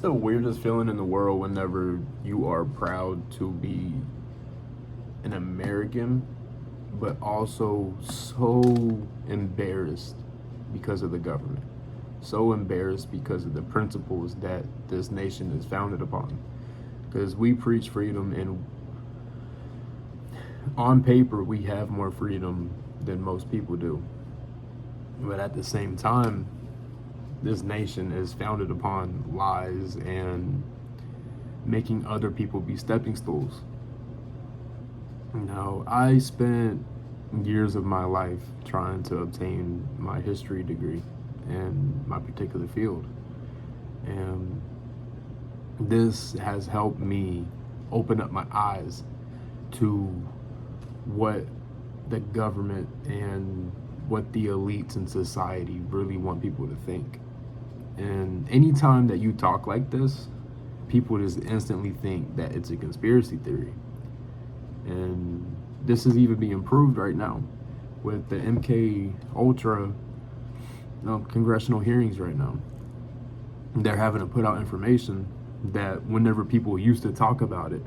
The weirdest feeling in the world whenever you are proud to be an American, but also so embarrassed because of the government. So embarrassed because of the principles that this nation is founded upon. Because we preach freedom, and on paper, we have more freedom than most people do. But at the same time, this nation is founded upon lies and making other people be stepping stools. Now, I spent years of my life trying to obtain my history degree in my particular field. And this has helped me open up my eyes to what the government and what the elites in society really want people to think. And anytime that you talk like this, people just instantly think that it's a conspiracy theory. And this is even being proved right now with the MK Ultra congressional hearings right now. They're having to put out information that whenever people used to talk about it,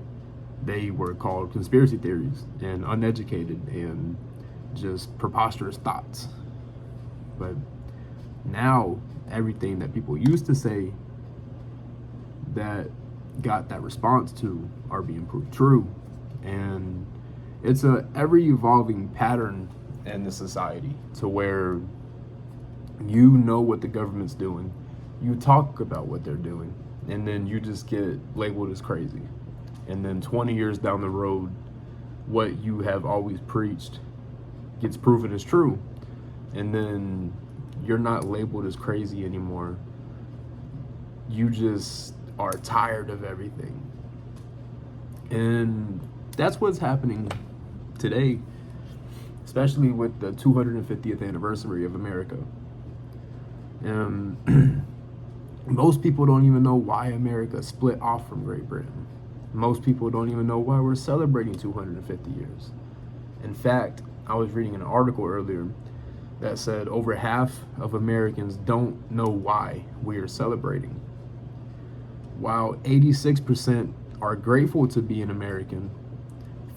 they were called conspiracy theories and uneducated and just preposterous thoughts. But now everything that people used to say that got that response to are being proved true. And it's a ever evolving pattern in the society to where you know what the government's doing, you talk about what they're doing, and then you just get labeled as crazy. And then 20 years down the road, what you have always preached gets proven as true. And then you're not labeled as crazy anymore. You just are tired of everything. And that's what's happening today, especially with the 250th anniversary of America. Most people don't even know why America split off from Great Britain. Most people don't even know why we're celebrating 250 years. In fact, I was reading an article earlier that said over half of Americans don't know why we are celebrating. While 86% are grateful to be an American,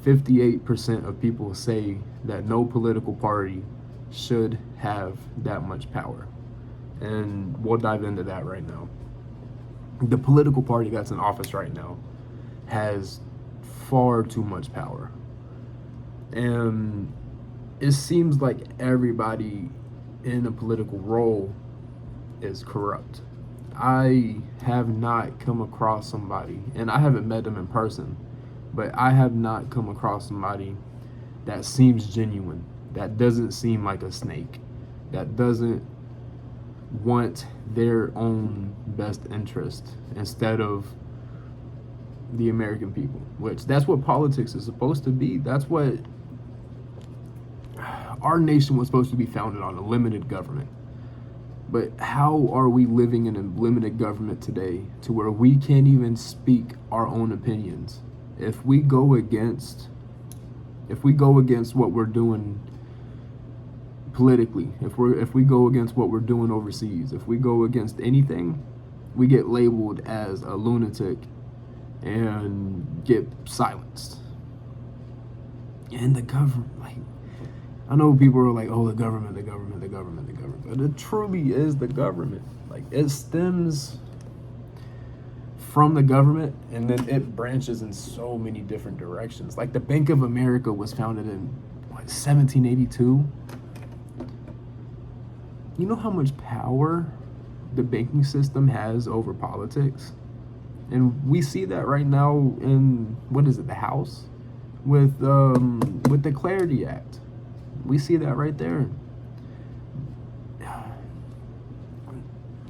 58% of people say that no political party should have that much power. And we'll dive into that right now. The political party that's in office right now has far too much power. And it seems like everybody in a political role is corrupt. I have not come across somebody, and I haven't met them in person, but I have not come across somebody that seems genuine, that doesn't seem like a snake, that doesn't want their own best interest instead of the American people, which that's what politics is supposed to be. That's what our nation was supposed to be founded on, a limited government. But how are we living in a limited government today to where we can't even speak our own opinions? If we go against what we're doing politically, if we go against what we're doing overseas, if we go against anything, we get labeled as a lunatic and get silenced. And the government, like, I know people are like, oh, the government, but it truly is the government. Like, it stems from the government, and then it branches in so many different directions. Like, the Bank of America was founded in 1782. You know how much power the banking system has over politics? And we see that right now in, what is it, the House? With the Clarity Act. We see that right there.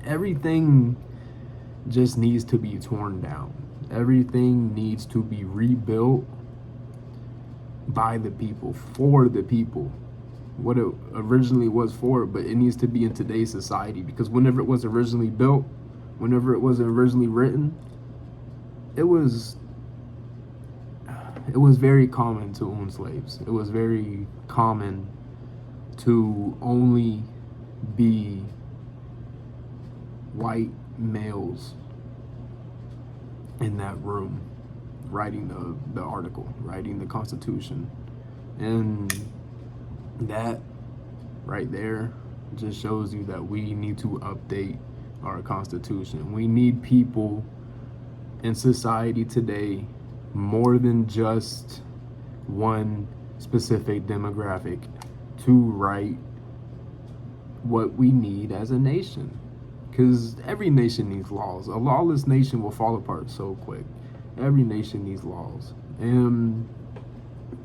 Everything just needs to be torn down. Everything needs to be rebuilt by the people, for the people. What it originally was for, but it needs to be in today's society, because whenever it was originally built, whenever it was originally written, it was very common to own slaves. It was very common to only be white males in that room writing the article, writing the Constitution. And that right there just shows you that we need to update our Constitution. We need people in society today more than just one specific demographic to write what we need as a nation. Because every nation needs laws. A lawless nation will fall apart so quick. Every nation needs laws.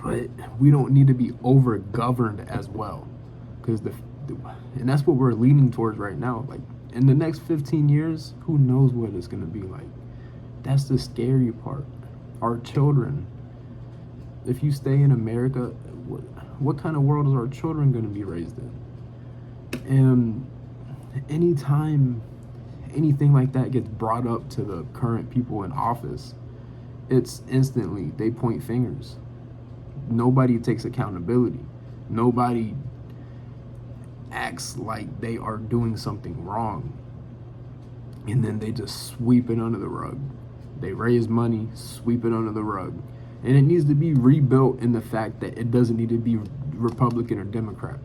But we don't need to be over-governed as well. Because and that's what we're leaning towards right now. Like, in the next 15 years, who knows what it's going to be like. That's the scary part. Our children. If you stay in America, what kind of world is our children going to be raised in? And anytime anything like that gets brought up to the current people in office, it's instantly, they point fingers. Nobody takes accountability. Nobody acts like they are doing something wrong. And then they just sweep it under the rug. They raise money, sweep it under the rug. And it needs to be rebuilt in the fact that it doesn't need to be Republican or Democrat.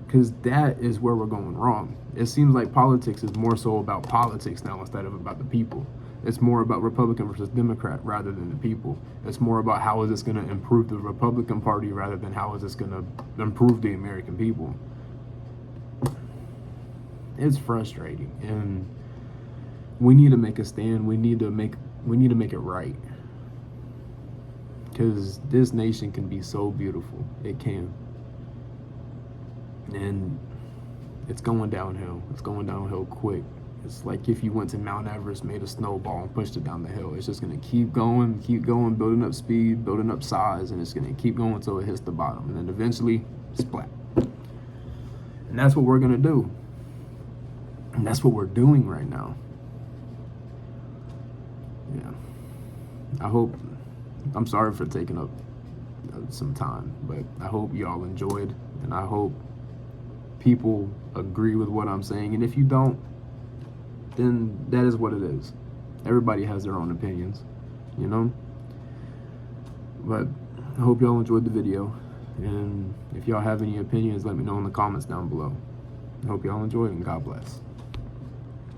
Because that is where we're going wrong. It seems like politics is more so about politics now instead of about the people. It's more about Republican versus Democrat rather than the people. It's more about how is this going to improve the Republican Party rather than how is this going to improve the American people. It's frustrating, and we need to make a stand. We need to make it right. Because this nation can be so beautiful. It can. And it's going downhill. It's going downhill quick. It's like if you went to Mount Everest, made a snowball, and pushed it down the hill. It's just going to keep going, building up speed, building up size, and it's going to keep going until it hits the bottom. And then eventually, splat. And that's what we're going to do. And that's what we're doing right now. Yeah. I'm sorry for taking up some time, but I hope y'all enjoyed, and I hope people agree with what I'm saying. And if you don't, then that is what it is. Everybody has their own opinions, you know? But I hope y'all enjoyed the video. And if y'all have any opinions, let me know in the comments down below. I hope y'all enjoyed, and God bless.